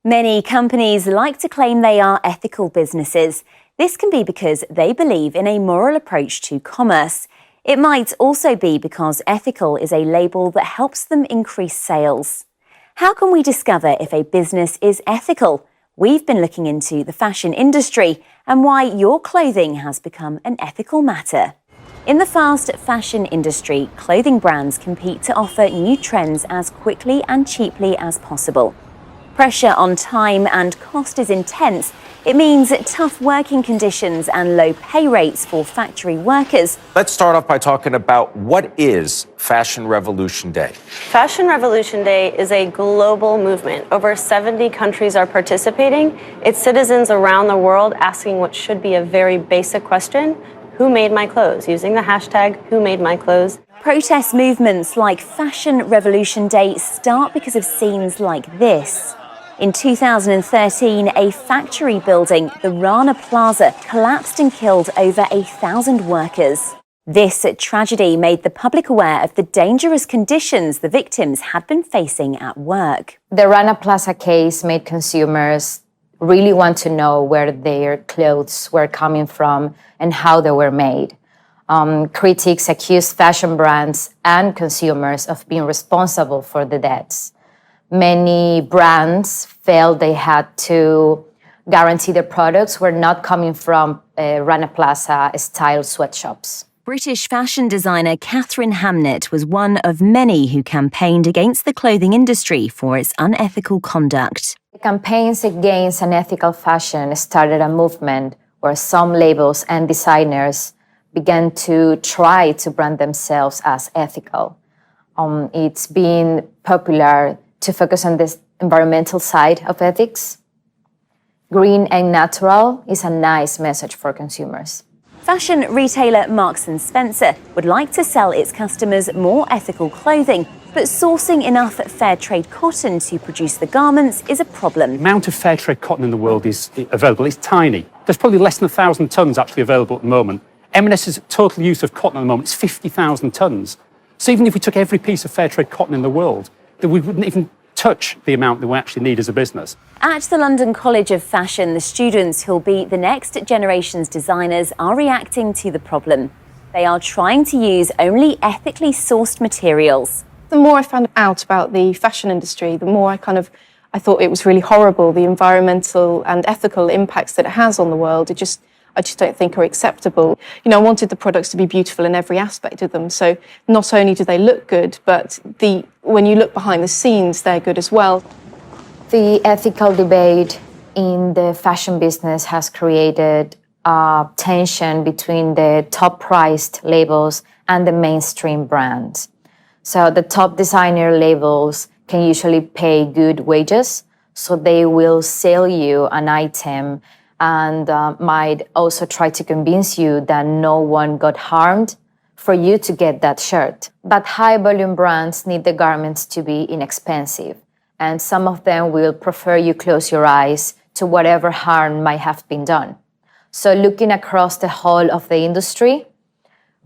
Many companies like to claim they are ethical businesses. This can be because they believe in a moral approach to commerce. It might also be because ethical is a label that helps them increase sales. How can we discover if a business is ethical? We've been looking into the fashion industry and why your clothing has become an ethical matter. In the fast fashion industry, clothing brands compete to offer new trends as quickly and cheaply as possible. Pressure on time and cost is intense. It means tough working conditions and low pay rates for factory workers. Let's start off by talking about what is Fashion Revolution Day. Fashion Revolution Day is a global movement. Over 70 countries are participating. It's citizens around the world asking what should be a very basic question: who made my clothes? Using the hashtag #WhoMadeMyClothes. Protest movements like Fashion Revolution Day start because of scenes like this. In 2013, a factory building, the Rana Plaza, collapsed and killed over 1,000 workers. This tragedy made the public aware of the dangerous conditions the victims had been facing at work. The Rana Plaza case made consumers really want to know where their clothes were coming from and how they were made. Critics accused fashion brands and consumers of being responsible for the deaths. Many brands felt they had to guarantee their products were not coming from Rana Plaza-style sweatshops. British fashion designer Catherine Hamnett was one of many who campaigned against the clothing industry for its unethical conduct. Campaigns against unethical fashion started a movement where some labels and designers began to try to brand themselves as ethical. It's been popular to focus on this environmental side of ethics. Green and natural is a nice message for consumers. Fashion retailer Marks & Spencer would like to sell its customers more ethical clothing, but sourcing enough fair trade cotton to produce the garments is a problem. The amount of fair trade cotton in the world is available is tiny. There's probably less than 1,000 tonnes actually available at the moment. M&S's total use of cotton at the moment is 50,000 tonnes. So even if we took every piece of fair trade cotton in the world, then we wouldn't even touch the amount that we actually need as a business. At the London College of Fashion, the students who'll be the next generation's designers are reacting to the problem. They are trying to use only ethically sourced materials. The more I found out about the fashion industry, the more I thought it was really horrible, the environmental and ethical impacts that it has on the world. I just don't think are acceptable. You know, I wanted the products to be beautiful in every aspect of them. So not only do they look good, but when you look behind the scenes, they're good as well. The ethical debate in the fashion business has created a tension between the top-priced labels and the mainstream brands. So the top designer labels can usually pay good wages, so they will sell you an item and might also try to convince you that no one got harmed for you to get that shirt. But high-volume brands need the garments to be inexpensive, and some of them will prefer you close your eyes to whatever harm might have been done. So looking across the whole of the industry,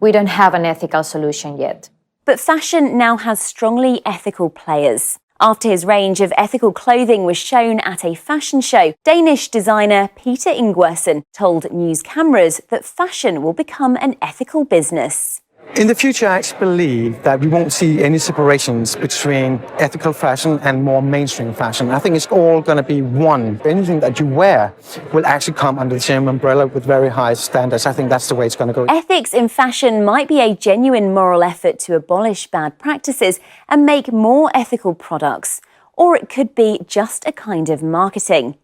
we don't have an ethical solution yet. But fashion now has strongly ethical players. After his range of ethical clothing was shown at a fashion show, Danish designer Peter Ingwersen told news cameras that fashion will become an ethical business. In the future, I actually believe that we won't see any separations between ethical fashion and more mainstream fashion. I think it's all going to be one. Anything that you wear will actually come under the same umbrella with very high standards. I think that's the way it's going to go. Ethics in fashion might be a genuine moral effort to abolish bad practices and make more ethical products, or it could be just a kind of marketing.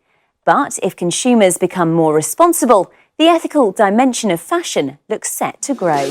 But if consumers become more responsible, the ethical dimension of fashion looks set to grow.